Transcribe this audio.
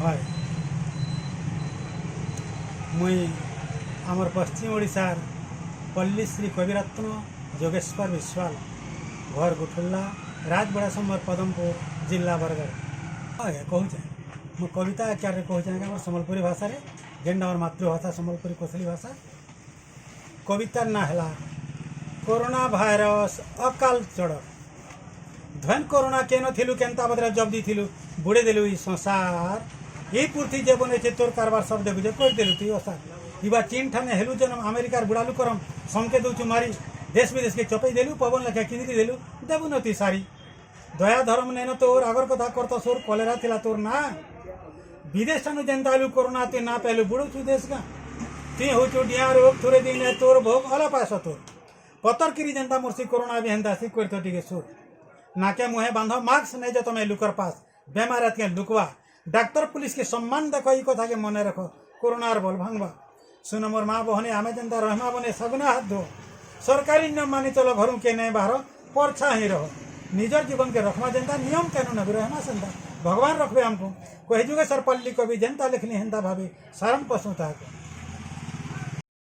हाय मुई आमर पश्चिम ओडिशार पल्ली श्री कविरत्न जोगेश्वर विश्वाल घर गुठुल्ला राजबड़ा समर पदमपुर जिला बरगढ़ हाय कहूचे मु कविता आचार्य कहूचे कि सम्बलपुरी भाषा रे जेनटा आमर मातृभाषा सम्बलपुरी कोसली भाषा कवितार ना है कोरोना भाइरस अकाल चढ़ धन कोरोना केन थिलु केनता बदला जब्दी थिलु बुड़े देलु ई संसार ई पूर्ति जे बने तोर कारबार सब देखु जे कर देलु तु ओसार इबा चीन ठाने हेलु जन अमेरिकार बुड़ालु करम संके दउचु मारी देश विदेश के चपई देलु पवन लेखा किनी देलु देबु नती सारी दया धर्म नेन तोर आगर कथा करत सोर कलेरा थिला तोर ना विदेश ठानु जेनता आलु कोरोना ते ना पेलु बुड़ु छु देश का ती होचु डिया रोग थोरे दिन तोर भोग अला पास तोर पतर किरी जनता मुर्सी कोरोना भी हेंदा सी करतो टिके सुर नाके मुहे बांधो मास्क नहीं जो तुम लुकर पास बेमार के लुकवा डाक्तर पुलिस के सम्मान देखो ई कथा के मने रखो कोरोनार बल भांगवा सुन मोर माँ बहने आमे जनता रहमा बने सगुना हाथ धो सरकारी नियम मानी चलो घरों के नहीं बाहर परछा ही रहो निजर जीवन के रखमा जनता नियम कानून अभी रहमा संता भगवान रखबे हमको कह जुगे सर पल्ली कवि जनता लिखनी हेंता भाभी शरण पशुता